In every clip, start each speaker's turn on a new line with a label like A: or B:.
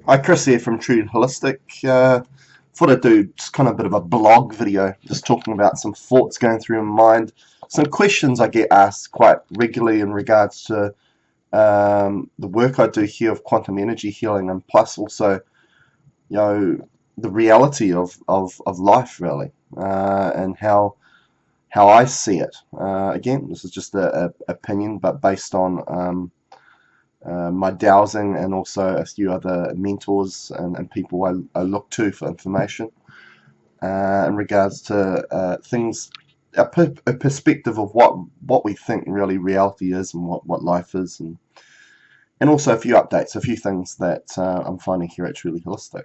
A: Hi, Chris here from True Holistic. Thought I'd do just kind of a bit of a blog video, just talking about some thoughts going through my mind, some questions I get asked quite regularly in regards to the work I do here of quantum energy healing, and plus also, the reality of life really, and how I see it. Again, this is just a opinion, but based on my dowsing and also a few other mentors and people I look to for information in regards to things, a perspective of what we think really reality is and what life is, and also a few updates, a few things that I'm finding here at Truly Holistic.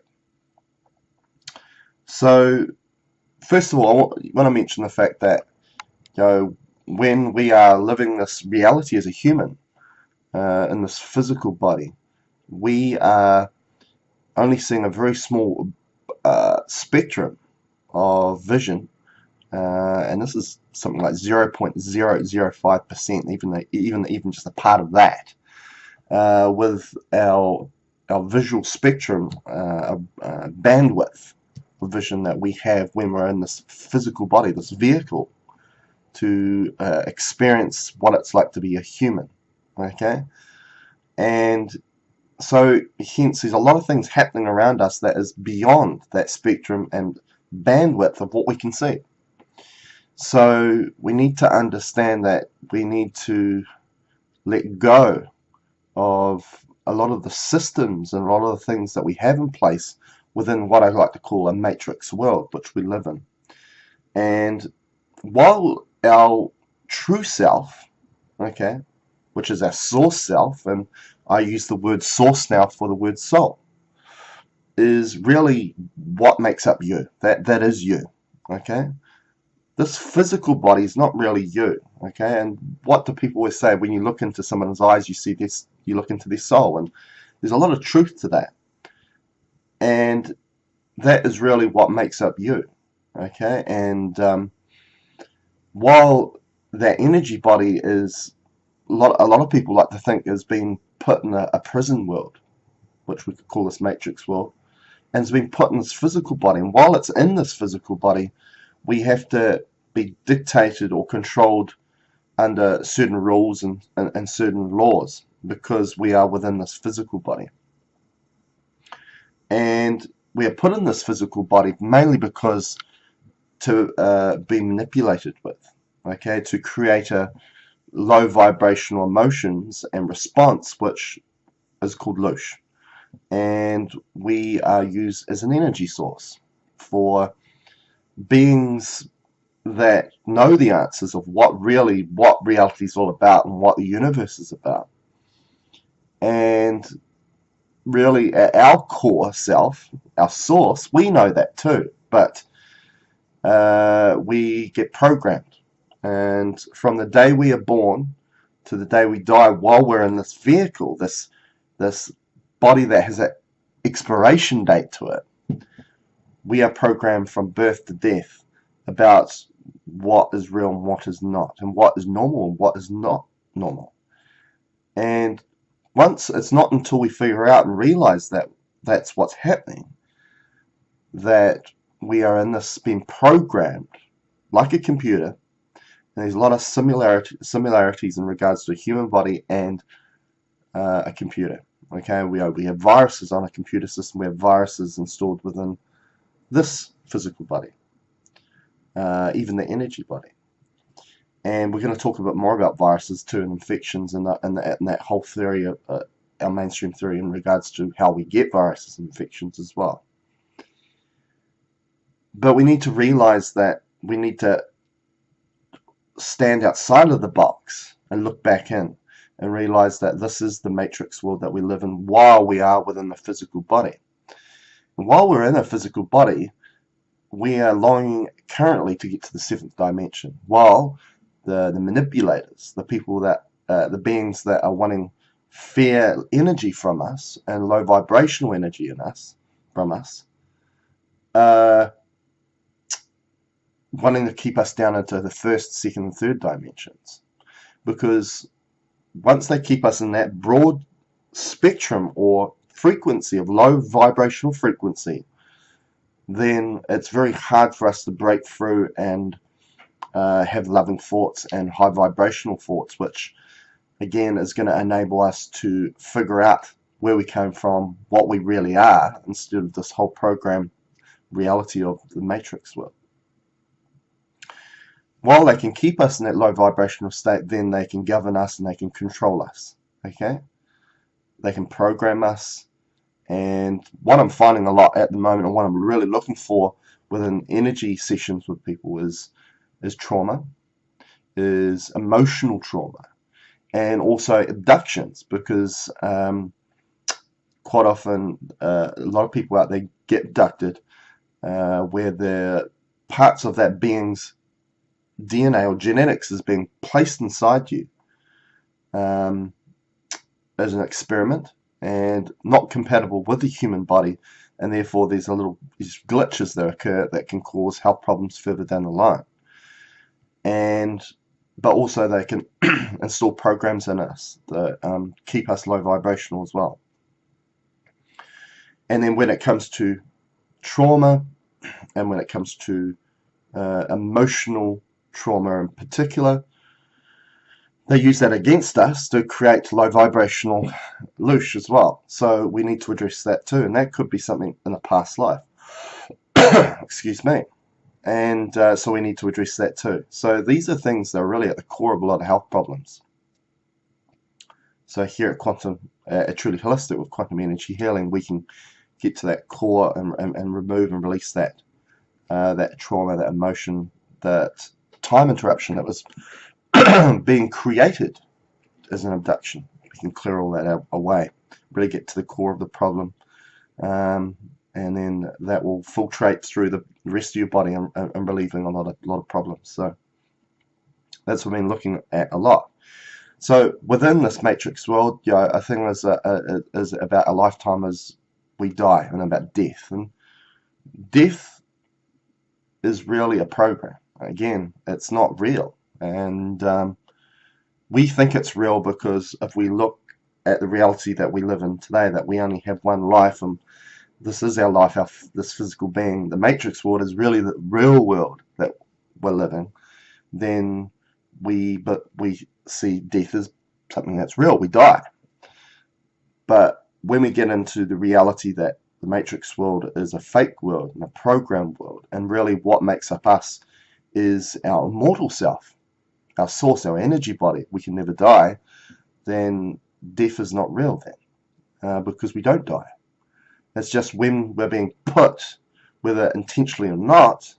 A: So first of all, I want to mention the fact that when we are living this reality as a human in this physical body, we are only seeing a very small spectrum of vision, and this is something like 0.005%, even just a part of that, with our visual spectrum bandwidth of vision that we have when we're in this physical body, this vehicle, to experience what it's like to be a human. Okay, and so hence there's a lot of things happening around us that is beyond that spectrum and bandwidth of what we can see. So we need to understand that we need to let go of a lot of the systems and a lot of the things that we have in place within what I like to call a matrix world which we live in. And while our true self, okay, which is our source self, and I use the word source now for the word soul, is really what makes up you. That is you. Okay? This physical body is not really you. Okay? And what do people always say? When you look into someone's eyes, you see this, you look into their soul, and there's a lot of truth to that. And that is really what makes up you. Okay? And while that energy body is a lot of people like to think is being put in a prison world, which we could call this matrix world, and it's been put in this physical body. And while it's in this physical body, we have to be dictated or controlled under certain rules and certain laws because we are within this physical body. And we are put in this physical body mainly because to be manipulated with, okay, to create a low vibrational emotions and response, which is called loosh, and we are used as an energy source for beings that know the answers of what reality is all about and what the universe is about. And really at our core self, our source, we know that too, but we get programmed. And from the day we are born to the day we die, while we're in this vehicle, this body that has an expiration date to it, we are programmed from birth to death about what is real and what is not, and what is normal and what is not normal. And once it's not until we figure out and realize that that's what's happening, that we are in this being programmed like a computer. And there's a lot of similarities in regards to a human body and a computer. Okay, we have viruses on a computer system. We have viruses installed within this physical body, even the energy body. And we're going to talk a bit more about viruses too, and infections, and that whole theory, our mainstream theory in regards to how we get viruses and infections as well. But we need to realize that we need to stand outside of the box and look back in and realize that this is the matrix world that we live in while we are within the physical body. And while we're in a physical body, we are longing currently to get to the seventh dimension, while the manipulators, the people that the beings that are wanting fair energy from us and low vibrational energy from us, wanting to keep us down into the first, second, and third dimensions. Because once they keep us in that broad spectrum or frequency, of low vibrational frequency, then it's very hard for us to break through and have loving thoughts and high vibrational thoughts, which again is going to enable us to figure out where we came from, what we really are, instead of this whole program reality of the matrix world. While they can keep us in that low vibrational state, then they can govern us and they can control us. Okay? They can program us. And what I'm finding a lot at the moment, and what I'm really looking for within energy sessions with people is trauma, is emotional trauma, and also abductions, because quite often a lot of people out there get abducted where the parts of that being's DNA or genetics is being placed inside you as an experiment and not compatible with the human body, and therefore there's these glitches that occur that can cause health problems further down the line. But also they can install programs in us that keep us low vibrational as well. And then when it comes to trauma, and when it comes to emotional trauma in particular, they use that against us to create low vibrational loosh as well. So we need to address that too, and that could be something in a past life. Excuse me. And so we need to address that too. So these are things that are really at the core of a lot of health problems. So here at Quantum, at Truly Holistic with Quantum Energy Healing, we can get to that core and remove and release that that trauma, that emotion, that time interruption that was being created as an abduction. We can clear all that away, really get to the core of the problem, and then that will filtrate through the rest of your body and relieving a lot of problems. So that's what I've been looking at a lot. So within this matrix world, I think is about a lifetime as we die, and about death. And death is really a program. Again, it's not real. And we think it's real because if we look at the reality that we live in today, that we only have one life, and this is our life, this physical being, the matrix world is really the real world that we're living, then we see death as something that's real. We die. But when we get into the reality that the matrix world is a fake world and a programmed world, and really what makes up us is our immortal self, our source, our energy body, we can never die, then death is not real then, because we don't die. It's just when we're being put, whether intentionally or not,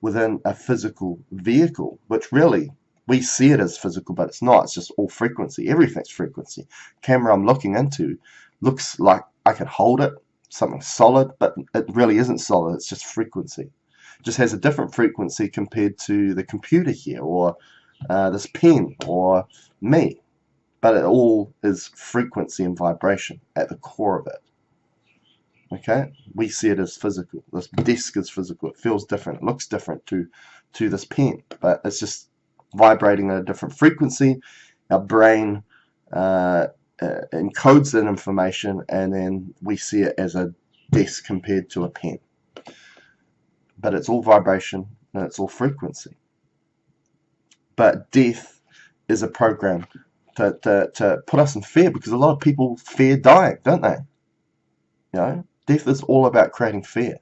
A: within a physical vehicle, which really we see it as physical, but it's not. It's just all frequency. Everything's frequency. Camera I'm looking into looks like I could hold it, something solid, but it really isn't solid. It's just frequency. It just has a different frequency compared to the computer here, or this pen, or me. But it all is frequency and vibration at the core of it. Okay, we see it as physical. This desk is physical. It feels different. It looks different to this pen, but it's just vibrating at a different frequency. Our brain encodes that information, and then we see it as a desk compared to a pen. But it's all vibration and it's all frequency. But death is a program to put us in fear, because a lot of people fear dying, don't they? You know, death is all about creating fear.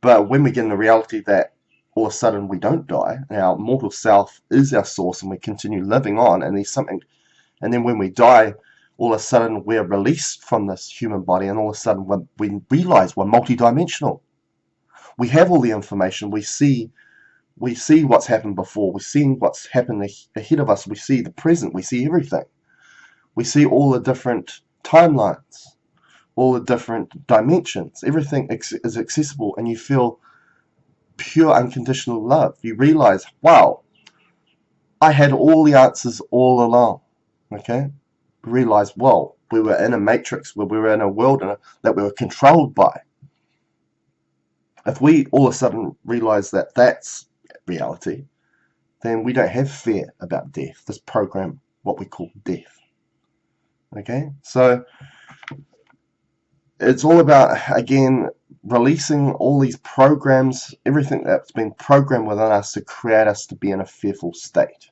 A: But when we get in the reality that all of a sudden we don't die, and our mortal self is our source, and we continue living on, and there's something, and then when we die, all of a sudden we're released from this human body, and all of a sudden we realize we're multidimensional. We have all the information. We see what's happened before. We see what's happened ahead of us. We see the present. We see everything. We see all the different timelines, all the different dimensions. Everything is accessible, and you feel pure unconditional love. You realize, wow, I had all the answers all along. Okay? Realize, whoa, we were in a matrix, where we were in a world that we were controlled by. If we all of a sudden realize that that's reality, then we don't have fear about death, this program, what we call death. Okay? So it's all about, again, releasing all these programs, everything that's been programmed within us to create us to be in a fearful state.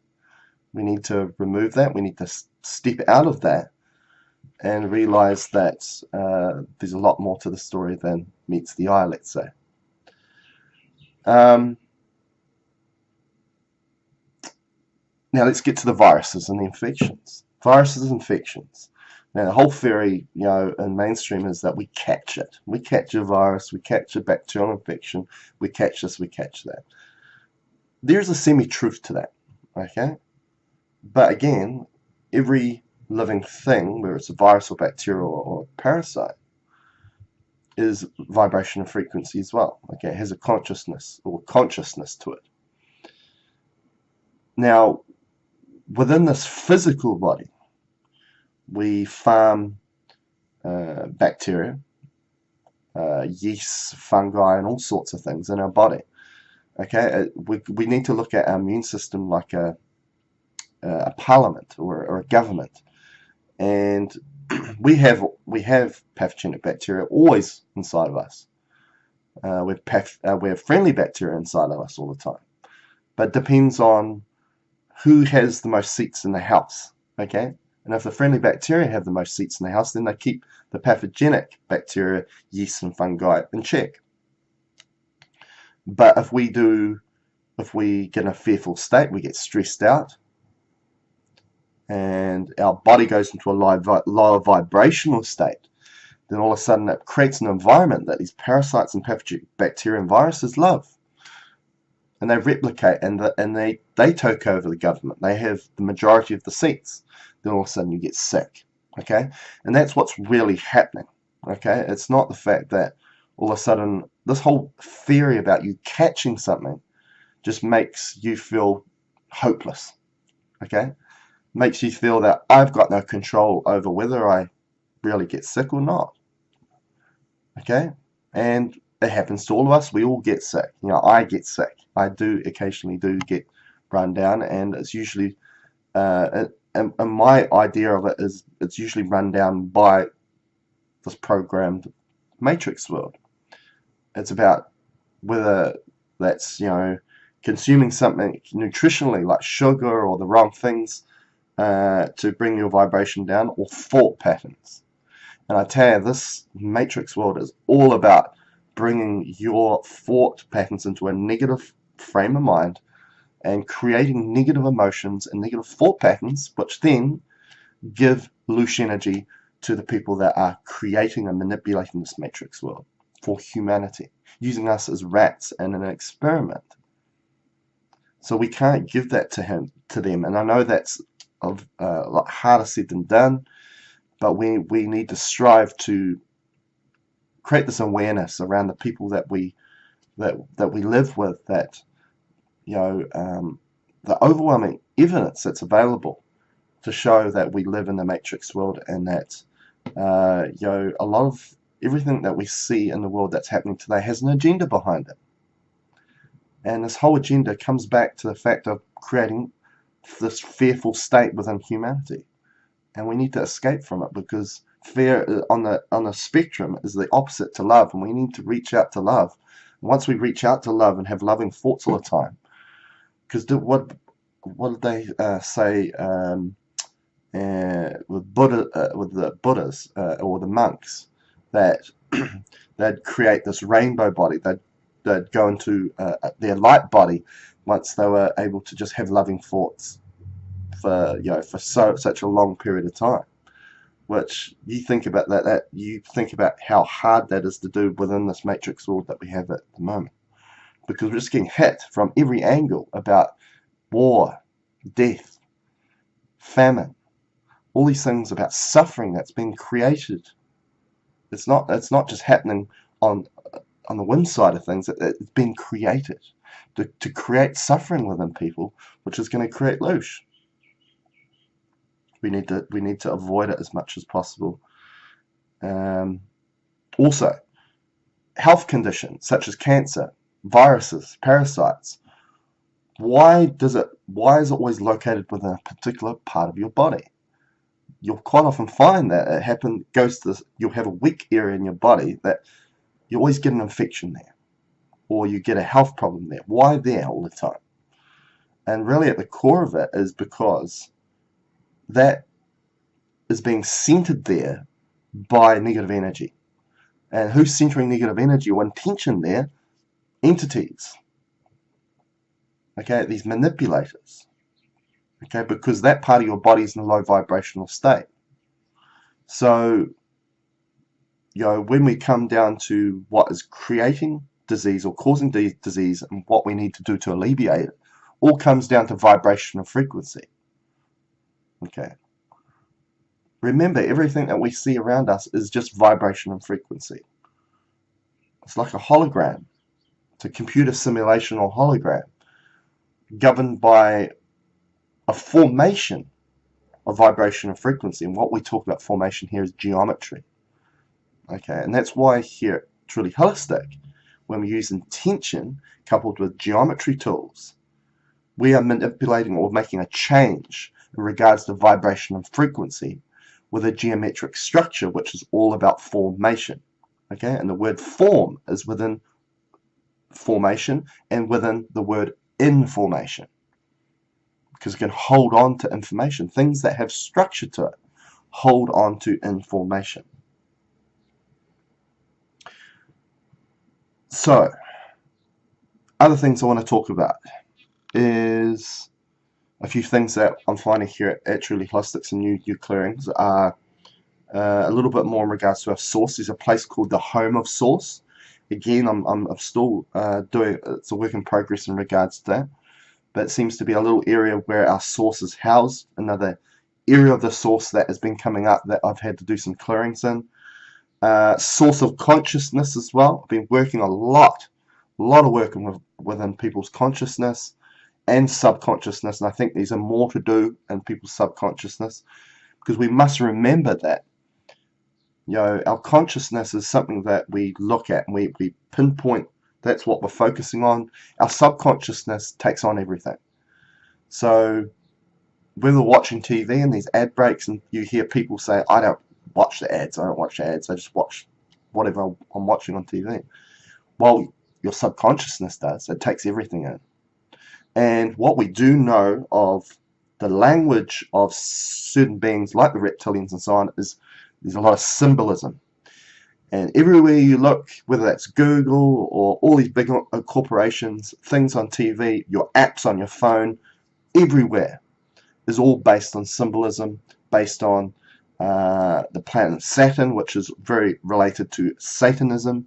A: We need to remove that. We need to step out of that and realize that there's a lot more to the story than meets the eye, let's say. Now let's get to the viruses and the infections. Viruses and infections. Now the whole theory, in mainstream is that we catch it. We catch a virus, we catch a bacterial infection, we catch this, we catch that. There's a semi-truth to that, okay? But again, every living thing, whether it's a virus or bacteria or a parasite, is vibration and frequency as well. Okay, it has a consciousness to it. Now, within this physical body, we farm bacteria, yeast, fungi, and all sorts of things in our body. Okay, we need to look at our immune system like a parliament or a government, and we have pathogenic bacteria always inside of us. We have friendly bacteria inside of us all the time, but it depends on who has the most seats in the house. Okay, and if the friendly bacteria have the most seats in the house, then they keep the pathogenic bacteria, yeast, and fungi in check. But if we get in a fearful state, we get stressed out, and our body goes into a lower vibrational state, then all of a sudden it creates an environment that these parasites and pathogenic bacteria and viruses love. And they replicate, and they take over the government. They have the majority of the seats. Then all of a sudden you get sick. Okay? And that's what's really happening. Okay? It's not the fact that all of a sudden this whole theory about you catching something just makes you feel hopeless. Okay? Makes you feel that I've got no control over whether I really get sick or not. Okay? And it happens to all of us. We all get sick. I get sick. I occasionally get run down, and it's usually, and my idea of it is it's usually run down by this programmed matrix world. It's about whether that's, consuming something nutritionally like sugar or the wrong things to bring your vibration down, or thought patterns. And I tell you, this matrix world is all about bringing your thought patterns into a negative frame of mind and creating negative emotions and negative thought patterns, which then give loose energy to the people that are creating and manipulating this matrix world for humanity, using us as rats in an experiment. So we can't give that to them, and I know that's a lot harder said than done, but we need to strive to create this awareness around the people that we live with, that the overwhelming evidence that's available to show that we live in the matrix world, and that a lot of everything that we see in the world that's happening today has an agenda behind it. And this whole agenda comes back to the fact of creating this fearful state within humanity, and we need to escape from it, because fear on the spectrum is the opposite to love, and we need to reach out to love. And once we reach out to love and have loving thoughts all the time, because what did they say with the Buddhas or the monks, that they'd create this rainbow body, they'd go into their light body once they were able to just have loving thoughts for such a long period of time. Which you think about that you think about how hard that is to do within this matrix world that we have at the moment, because we're just getting hit from every angle about war, death, famine, all these things about suffering that's been created. It's not just happening on the whim side of things. It's been created to create suffering within people, which is going to create loosh. We need to avoid it as much as possible. Also, health conditions such as cancer, viruses, parasites. Why is it always located within a particular part of your body? you'll quite often find that it goes to this, you'll have a weak area in your body that you always get an infection there, or you get a health problem there. Why there all the time? And really at the core of it is because that is being centered there by negative energy. And who's centering negative energy or intention there? Entities. Okay, these manipulators. Okay, because that part of your body is in a low vibrational state. So, when we come down to what is creating disease or causing disease and what we need to do to alleviate it, all comes down to vibration and frequency. Okay. Remember, everything that we see around us is just vibration and frequency. It's like a hologram. It's a computer simulation or hologram governed by a formation of vibration and frequency. And what we talk about formation here is geometry. Okay, and that's why here at Truly Holistic, when we use intention coupled with geometry tools, we are manipulating or making a change in regards to vibration and frequency with a geometric structure, which is all about formation. Okay, and the word form is within formation and within the word information, because it can hold on to information. Things that have structure to it hold on to information. So, other things I want to talk about is a few things that I'm finding here at Truly Holistic. Some new clearings are a little bit more in regards to our source. There's a place called the Home of Source. Again, I'm still doing, it's a work in progress in regards to that, but it seems to be a little area where our source is housed. Another area of the source that has been coming up that I've had to do some clearings in. Source of consciousness as well. I've been working a lot of work within people's consciousness and subconsciousness, and I think there's more to do in people's subconsciousness, because we must remember that our consciousness is something that we look at and we pinpoint. That's what we're focusing on. Our subconsciousness takes on everything. So when we're watching TV and these ad breaks and you hear people say, I don't watch the ads, I just watch whatever I'm watching on TV. Well, your subconsciousness does. It takes everything in. And what we do know of the language of certain beings like the reptilians and so on is there's a lot of symbolism. And everywhere you look, whether that's Google or all these big corporations, things on TV, your apps on your phone, everywhere is all based on symbolism, based on the planet Saturn, which is very related to Satanism,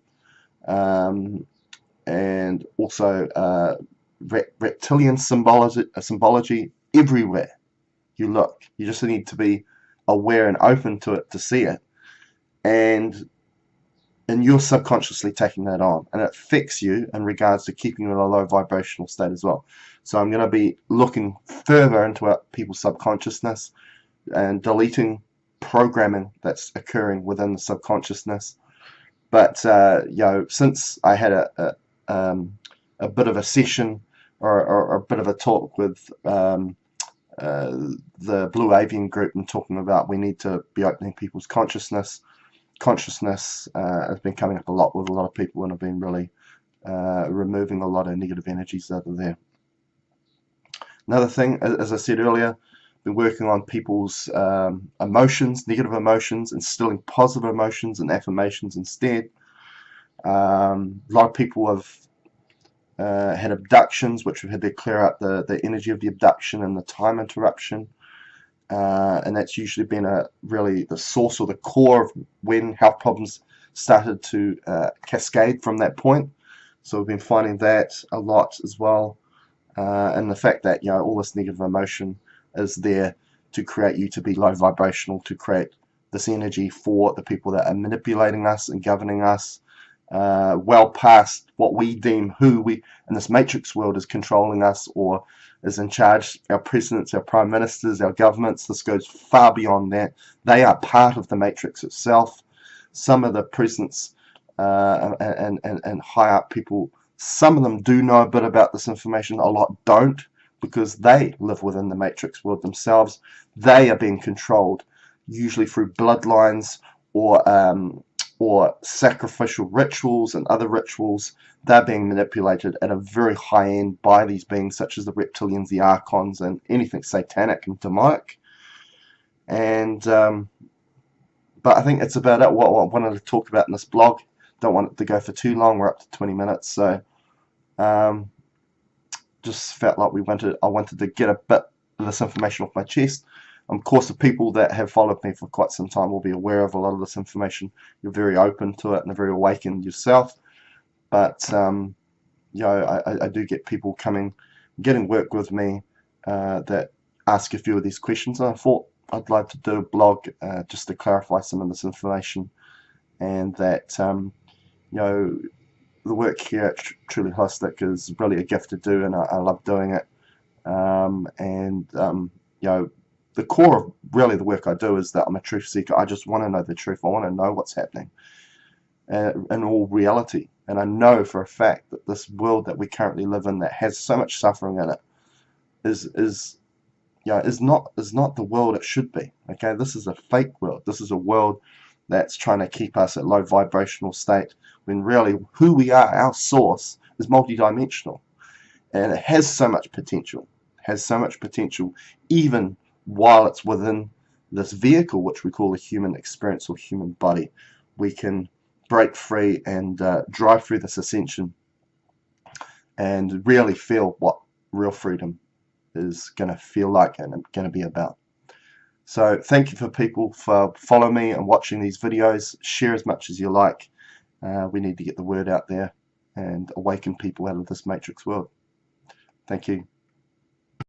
A: and also reptilian symbology everywhere you look. You just need to be aware and open to it to see it, and you're subconsciously taking that on, and it affects you in regards to keeping you in a low vibrational state as well. So I'm going to be looking further into people's subconsciousness and deleting programming that's occurring within the subconsciousness. But since I had a bit of a session or a bit of a talk with the Blue Avian group and talking about we need to be opening people's consciousness has been coming up a lot with a lot of people, and have been really removing a lot of negative energies out of there. Another thing, as I said earlier, been working on people's emotions, negative emotions, instilling positive emotions and affirmations instead. A lot of people have had abductions, which have had to clear out the energy of the abduction and the time interruption. And that's usually been really the source or the core of when health problems started to cascade from that point. So we've been finding that a lot as well, and the fact that all this negative emotion is there to create you to be low vibrational, to create this energy for the people that are manipulating us and governing us, well past what we deem who we in this matrix world is controlling us or is in charge. Our presidents, our prime ministers, our governments, this goes far beyond that. They are part of the matrix itself. Some of the presidents and high up people, some of them do know a bit about this information, a lot don't, because they live within the matrix world themselves. They are being controlled usually through bloodlines or sacrificial rituals and other rituals. They're being manipulated at a very high end by these beings such as the reptilians, the archons, and anything satanic and demonic. And but I think it's about it, what I wanted to talk about in this blog. Don't want it to go for too long. We're up to 20 minutes, so just felt like I wanted to get a bit of this information off my chest. Of course, the people that have followed me for quite some time will be aware of a lot of this information. You're very open to it and very awakened yourself. But you know, I do get people getting work with me that ask a few of these questions, and I thought I'd like to do a blog just to clarify some of this information, and that you know, the work here at Truly Holistic is really a gift to do, and I love doing it. You know, the core of really the work I do is that I'm a truth seeker. I just want to know the truth. I want to know what's happening in all reality. And I know for a fact that this world that we currently live in, that has so much suffering in it, is not the world it should be. Okay, this is a fake world. This is a world that's trying to keep us at low vibrational state, when really who we are, our source, is multidimensional, and it has so much potential. Even while it's within this vehicle which we call a human experience or human body. We can break free and drive through this ascension and really feel what real freedom is going to feel like and going to be about. So thank you for people for following me and watching these videos. Share as much as you like. We need to get the word out there and awaken people out of this matrix world. Thank you.